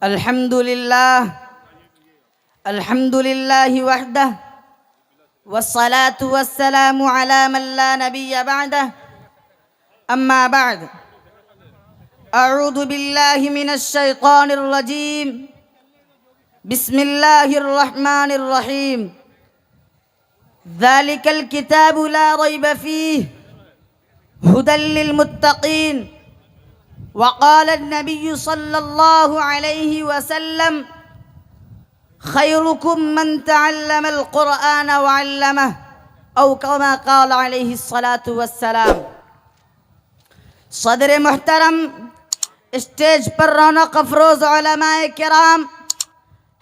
अल्हम्दुलिल्लाह वहदह वस्सलातु वस्सलामु अला मन ला नबिय्य बअदह अम्मा बाद अऊज़ु बिल्लाहि मिनश शैतानिर रजीम बिस्मिल्लाहिर रहमानिर रहीम ज़ालिकल किताबु ला रैब फ़ीहि हुदल लिल मुत्तक़ीन वक़ाल नबी सल्लल्लाहु अलैहि वसल्लम खैरुकुम मन तअल्लमल क़ुरआन व अल्लमह औ कमा क़ाल अलैहि सलातु वस्सलाम। सदर मुहतरम, स्टेज पर रौनक अफरोज़ उलमाए किराम,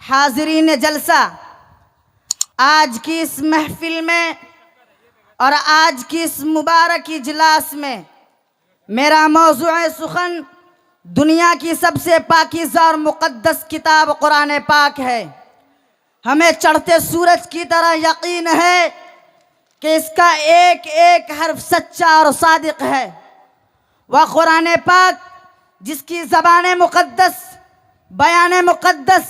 हाज़रीन जलसा, आज की इस महफिल में और आज की इस मुबारक इजलास में मेरा मौज़ूए सुखन दुनिया की सबसे पाकीज़ा और मुक़द्दस किताब कुरान पाक है। हमें चढ़ते सूरज की तरह यकीन है कि इसका एक एक हर्फ सच्चा और सादिक है। वह कुरान पाक जिसकी ज़बान मुक़द्दस, बयान मुक़द्दस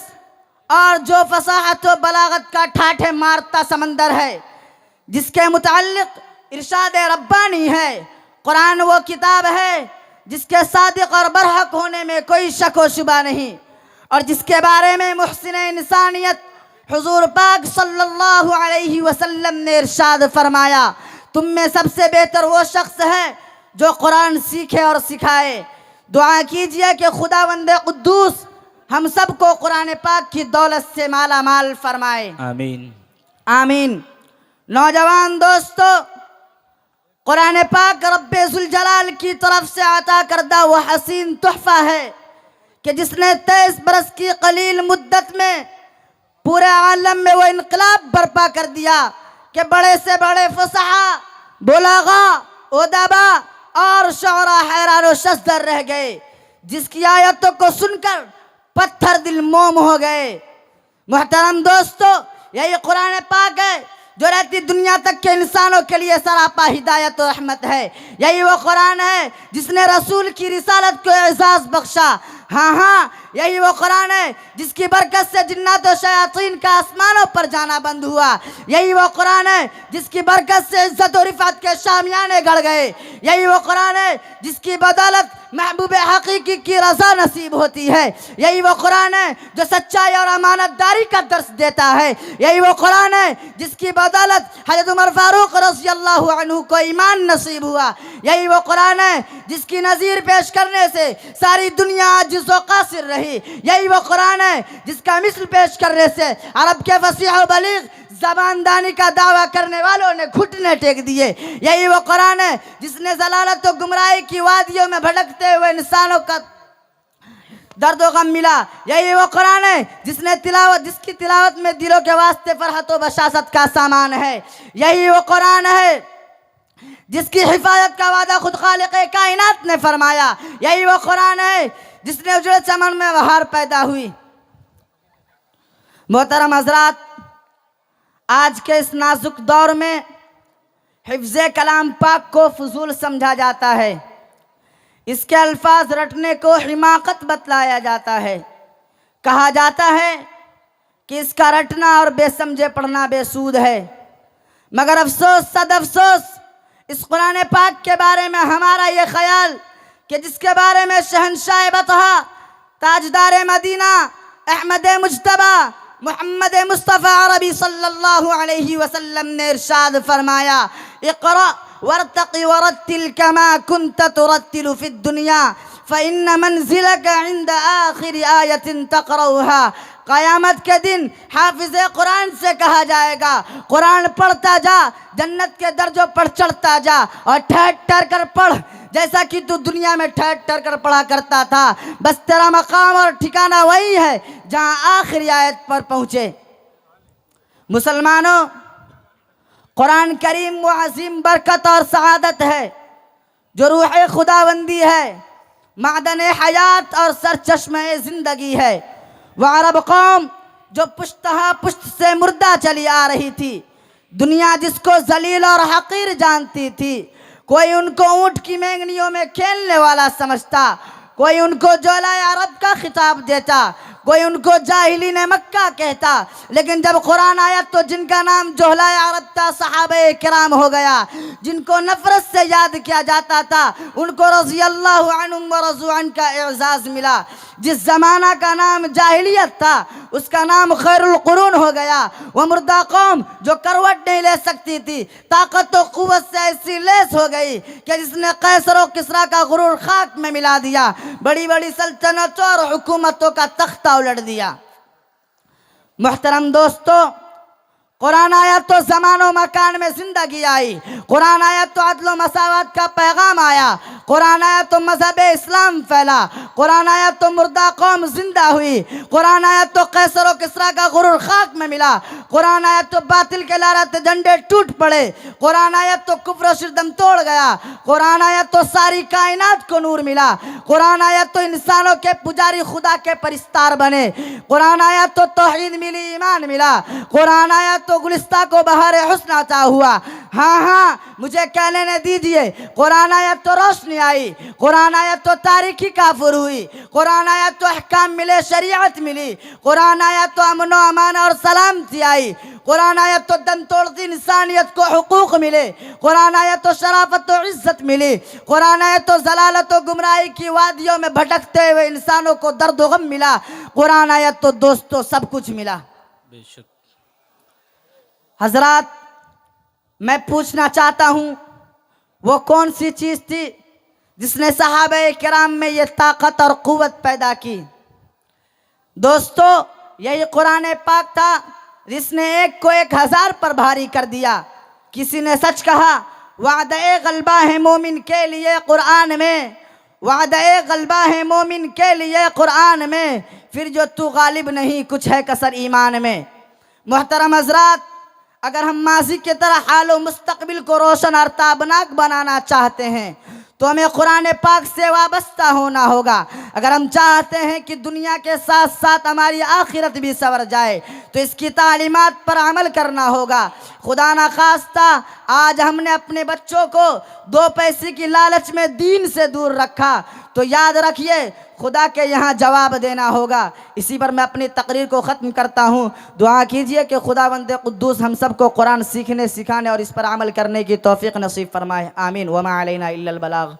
और जो फसाहत व बलागत का ठाठे मारता समंदर है, जिसके मुताल्लिक़ इरशाद रब्बानी है। कुरान वो किताब है जिसके सादिक और बरहक होने में कोई शक व शुबा नहीं, और जिसके बारे में मुहसिन इंसानियत हुजूर पाक सल्लल्लाहु अलैहि वसल्लम ने इरशाद फरमाया, तुम में सबसे बेहतर वो शख्स है जो कुरान सीखे और सिखाए। दुआ कीजिए कि खुदावंद कुद्दूस हम सबको कुरान पाक की दौलत से माला माल फरमाए, आमीन आमीन। नौजवान दोस्तों, कुरान पाक रब्बे ज़ुल जलाल की तरफ से अता करदा वह हसीन तोहफ़ा है कि जिसने 23 बरस की कलील मुद्दत में पूरे आलम में वो इनकलाब बर्पा कर दिया कि बड़े से बड़े फसहा, बुलागा, उदबा और शुअरा हैरान व शज़्ज़र रह गए, जिसकी आयतों को सुनकर पत्थर दिल मोम हो गए। मुहतरम दोस्तों, यही कुरान पाक है जो रहती दुनिया तक के इंसानों के लिए सरापा हिदायत और रहमत है। यही वो कुरान है जिसने रसूल की रिसालत को एजाज़ बख्शा। हाँ हाँ, यही वो कुरान है जिसकी बरकत से जिन्नात और शयातीन का आसमानों पर जाना बंद हुआ। यही वो कुरान है जिसकी बरकत से इज्जत और रिफात के शामियाने गड़ गए। यही वो कुरान है जिसकी बदौलत महबूब हकीकी की रज़ा नसीब होती है। यही वो कुरान है जो सच्चाई और अमानतदारी का दर्स देता है। यही वो कुरान है जिसकी बदौलत हज़रत उमर फारूक रज़ियल्लाहु अन्हु को ईमान नसीब हुआ। यही वो कुरान है जिसकी नज़ीर पेश करने से सारी दुनिया आजिज़ व क़ासिर रही। यही वो कुरान है जिसका मिसल पेश करने से अरब के फसीह व बलीग ज़बानदानी का दावा करने वालों ने घुटने टेक दिए। यही वो कुरान है जिसने ज़लालत व गुमराही की वादियों में भटकते हुए इंसानों का दर्द व गम मिला। यही वो कुरान है जिसकी तिलावत में दिलों के वास्ते फरहत व बशासत का सामान है। यही वो कुरान है जिसकी हिफाजत का वादा खुद खालिक़े कायनात ने फरमाया। यही वो कुरान है जिसने उजड़े चमन में बहार पैदा हुई। मोहतरम हज़रात, आज के इस नाजुक दौर में हिफ्ज़े कलाम पाक को फजूल समझा जाता है। इसके अल्फाज रटने को हिमाकत बतलाया जाता है। कहा जाता है कि इसका रटना और बेसमझे पढ़ना बेसूद है। मगर अफसोस सद अफसोस, इस कुरान पाक के बारे में हमारा ये ख्याल कि जिसके बारे में शहंशाह बतहा, ताजदार मदीना, अहमद मुज्तबा, मुहम्मद मुस्तफ़ा अरबी सल्लल्लाहु अलैहि वसल्लम ने इरशाद फरमाया, इक़रा वरतक़ि वरत्तिल कमा कुन्त तुरत्तिलु फ़िद दुनिया फ़इन्न मंज़िलक इंद आखिर आयतिन तक़रऊहा। क़यामत के दिन हाफिज़ कुरान से कहा जाएगा, कुरान पढ़ता जा, जन्नत के दर्जों पर चढ़ता जा और ठहर ठहर कर पढ़, जैसा कि तू दुनिया में ठहर ठहर कर पढ़ा करता था। बस तेरा मकाम और ठिकाना वही है जहाँ आखिरी आयत पर पहुँचे। मुसलमानों, कुरान करीम वो अज़ीम बरकत और सआदत है जो रूह खुदाबंदी है, मादन हयात और सरचश्मे ज़िंदगी है। वह अरब कौम जो पुश्तहा पुश्त से मुर्दा चली आ रही थी, दुनिया जिसको जलील और हकीर जानती थी, कोई उनको ऊँट की मेंगनियों में खेलने वाला समझता, कोई उनको जोला अरब का खिताब देता, कोई उनको जाहिली ने मक्का कहता, लेकिन जब कुरान आया तो जिनका नाम जोहलाए अरब था सहाबे किराम हो गया। जिनको नफरत से याद किया जाता था उनको रज़ी अल्लाहु अन्हुम व रज़ू अन का एजाज़ मिला। जिस ज़माना का नाम जाहिलियत था उसका नाम खैरुल कुरून हो गया। वह मुर्दा कौम जो करवट नहीं ले सकती थी, ताकत व क़ुव्वत से ऐसी लेस हो गई कि जिसने कैसर और किसरा का गुरूर खाक में मिला दिया, बड़ी बड़ी सल्तनतों और हुकूमतों का तख्ता उलट दिया। मुहतरम दोस्तों, कुरान आया तो ज़मान व मकान में ज़िंदगी आई, कुरान आया तो अदल व मसावत का पैगाम आया, कुरान आया तो मज़हब इस्लाम फैला, कुरान आया तो मुर्दा कौम जिंदा हुई, कुरान आया तो कैसर व किसरा का गुरूर खाक में मिला, कुरान आया तो बातिल के लारत झंडे टूट पड़े, कुरान आया तो कुफ्र शिरदम तोड़ गया, कुरान आया तो सारी कायनात को नूर मिला, कुरान आया तो इंसानों के पुजारी खुदा के परिस्तार बने, कुरान आया तो तौहीद मिली, ईमान मिला, कुरान आया तो गुलिस्ता को बहार हुस्न अता हुआ। हाँ, मुझे कहने दीजिए, कुरान आया तो रोशनी आई, कुरान आया तो तारीखी काफुर हुई, कुरान आया तो अहकाम मिले, शरीयत मिली, कुरान आया तो अमन व अमान और सलामती आई, कुरान आया तो दम तोड़ती इंसानियत को हुकूक मिले, कुरान आया तो शराफत व इज्जत मिली, कुरान आया तो जलालत व गुमराही की वादियों में भटकते हुए इंसानों को दर्द व गम मिला, कुरान आया तो दोस्तों सब कुछ मिला। बेशक हजरात, मैं पूछना चाहता हूँ, वो कौन सी चीज़ थी जिसने सहाबे किराम में ये ताकत और क़ुव्वत पैदा की? दोस्तों, यही कुरान पाक था जिसने एक को 1000 पर भारी कर दिया। किसी ने सच कहा, वादे गलबा है मोमिन के लिए कुरान में, वादे गलबा है मोमिन के लिए कुरान में, फिर जो तू गालिब नहीं कुछ है कसर ईमान में। मोहतरम हजरात, अगर हम माजी की तरह हाल व मुस्तकबिल को रोशन और ताबनाक बनाना चाहते हैं तो हमें कुरान पाक से वाबस्ता होना होगा। अगर हम चाहते हैं कि दुनिया के साथ साथ हमारी आखिरत भी संवर जाए तो इसकी तालीमात पर अमल करना होगा। खुदा ना खास्ता आज हमने अपने बच्चों को 2 पैसे की लालच में दीन से दूर रखा तो याद रखिए खुदा के यहाँ जवाब देना होगा। इसी पर मैं अपनी तकरीर को ख़त्म करता हूँ। दुआ कीजिए कि खुदावंद कुद्दूस हम सबको कुरान सीखने, सिखाने और इस पर अमल करने की तौफीक नसीब फरमाए। आमीन। वमा अलैना इल्लल बलाग।